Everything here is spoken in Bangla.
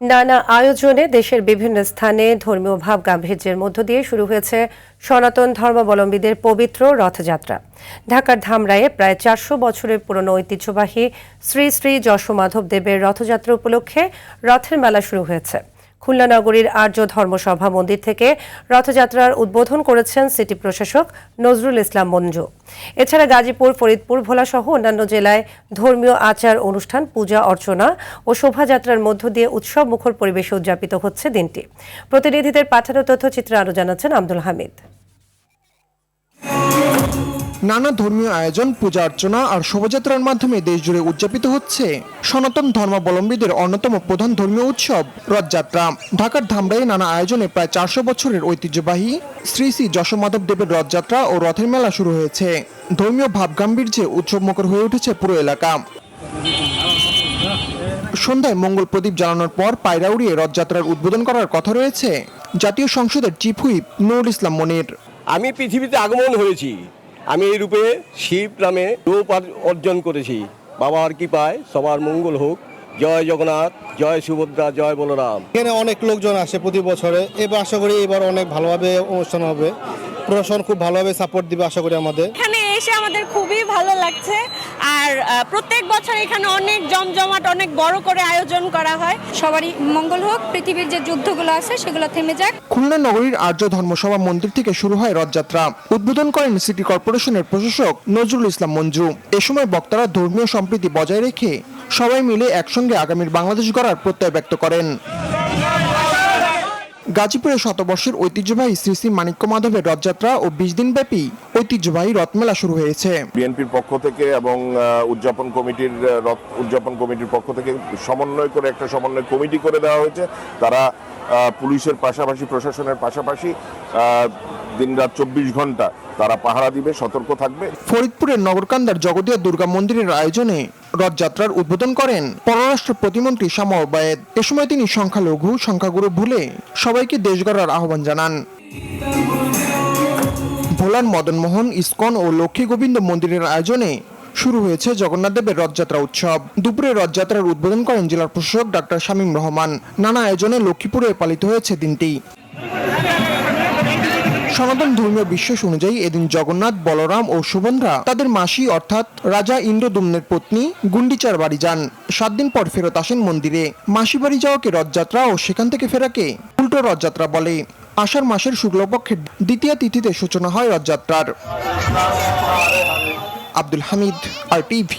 নানা আয়োজনে দেশের বিভিন্ন স্থানে ধর্মীয় ভাব গাম্ভীর্যের মধ্য দিয়ে শুরু হয়েছে সনাতন ধর্মাবলম্বীদের পবিত্র রথযাত্রা। ঢাকার ধামরাইয়ে প্রায় 400 বছরের পুরনো ঐতিহ্যবাহী শ্রী শ্রী যশোমাধব দেবের রথযাত্রা উপলক্ষে রথের মেলা শুরু হয়েছে। খুলনা নগরীর আর্য ধর্মসভা মন্দির থেকে রথযাত্রার উদ্বোধন করেছেন সিটি প্রশাসক নজরুল ইসলাম মঞ্জু। এছাড়া গাজীপুর, ফরিদপুর, ভোলাসহ অন্যান্য জেলায় ধর্মীয় আচার অনুষ্ঠান, পূজা অর্চনা ও শোভাযাত্রার মধ্য দিয়ে উৎসব মুখর পরিবেশে উদযাপিত হচ্ছে দিনটি। প্রতিনিধিদের পাঠানো তথ্যচিত্রে আরও জানাচ্ছেন আব্দুল হামিদ। নানা ধর্মীয় আয়োজন, পূজা অর্চনা আর শোভাযাত্রার মাধ্যমে দেশজুড়ে উদযাপিত হচ্ছে সনাতন ধর্মাবলম্বীদের অন্যতম প্রধান ধর্মীয় উৎসব রথযাত্রা। ঢাকার ধামরাইয়ে নানা আয়োজনে প্রায় 400 বছরের ঐতিহ্যবাহী শ্রী শ্রী যশোমাধব দেবের রথযাত্রা ও রথের মেলা শুরু হয়েছে। ধর্মীয় ভাবগাম্ভীর্যে উৎসবমুখর হয়ে উঠেছে পুরো এলাকা। সন্ধ্যায় মঙ্গল প্রদীপ জ্বালানোর পর পায়রা উড়িয়ে রথযাত্রার উদ্বোধন করার কথা রয়েছে জাতীয় সংসদের চিফ হুইপ নুরুল ইসলাম মনির। আমি পৃথিবীতে আগমন হয়েছি, আমি এই রূপে শিব নামে রূপ অর্জন করেছি। বাবার কৃপায় সবার মঙ্গল হোক। জয় জগন্নাথ, জয় সুভদ্রা, জয় বলরাম। এখানে অনেক লোকজন আসে প্রতি বছরে। এবার আশা করি এবার অনেক ভালোভাবে অনুষ্ঠান হবে। প্রশাসন খুব ভালোভাবে সাপোর্ট দিবে আশা করি আমাদের। এখানে এসে আমাদের খুবই ভালো লাগছে। আর প্রত্যেক বছর এখানে অনেক জমজমাট, অনেক বড় করে আয়োজন করা হয়। সবারই মঙ্গল হোক, পৃথিবীর যে যুদ্ধগুলো আছে সেগুলো থেমে যাক। খুলনা নগরীর আর্য ধর্মসভা মন্দির থেকে শুরু হয় রথযাত্রা। উদ্বোধন করেন সিটি কর্পোরেশনের প্রশাসক নজরুল ইসলাম মঞ্জু। এ সময় বক্তারা ধর্মীয় সম্প্রীতি বজায় রেখে সবাই মিলে একসঙ্গে আগামীর বাংলাদেশ গড়ার প্রত্যয় ব্যক্ত করেন। গাজীপুরে শতবর্ষের ঐতিহ্যবাহী শ্রী শ্রী মানিক্য মাধবের রথযাত্রা ও 20 দিনব্যাপী ঐতিহ্যবাহী রথমেলা শুরু হয়েছে। বিএনপির পক্ষ থেকে এবং রথ উদযাপন কমিটির পক্ষ থেকে সমন্বয় করে একটা সমন্বয় কমিটি করে দেওয়া হয়েছে। তারা পুলিশের পাশাপাশি, প্রশাসনের পাশাপাশি দিনরাত 24 ঘন্টা তারা পাহারা দিবে, সতর্ক থাকবে। ফরিদপুরের নগরকান্দার জগদিয়া দুর্গা মন্দিরের আয়োজনে রথযাত্রার উদ্বোধন করেন পররাষ্ট্র প্রতিমন্ত্রী শামা ওবায়েদ। এ সময় তিনি সংখ্যালঘু সংখ্যাগুরু ভুলে সবাইকে দেশ গড়ার আহ্বান জানান। ভোলার মদনমোহন, ইসকন ও লক্ষ্মী গোবিন্দ মন্দিরের আয়োজনে শুরু হয়েছে জগন্নাথ দেবের রথযাত্রা উৎসব। দুপুরে রথযাত্রার উদ্বোধন করেন জেলা প্রশাসক ডাক্তার শামীম রহমান। নানা আয়োজনে লক্ষ্মীপুরে পালিত হয়েছে দিনটি। সনাতন ধর্মীয় বিশ্বাস অনুযায়ী এদিন জগন্নাথ, বলরাম ও সুভদ্রা তাদের মাসি অর্থাৎ রাজা ইন্দ্রদুম্নের পত্নী গুন্ডিচার বাড়ি যান। 7 দিন পর ফেরত আসেন মন্দিরে। মাসি বাড়ি যাওয়াকে রথযাত্রা ও সেখান থেকে ফেরাকে উল্টো রথযাত্রা বলে। আষাঢ় মাসের শুক্লপক্ষের দ্বিতীয়া তিথিতে সূচনা হয় রথযাত্রার। আব্দুল হামিদ, RTV।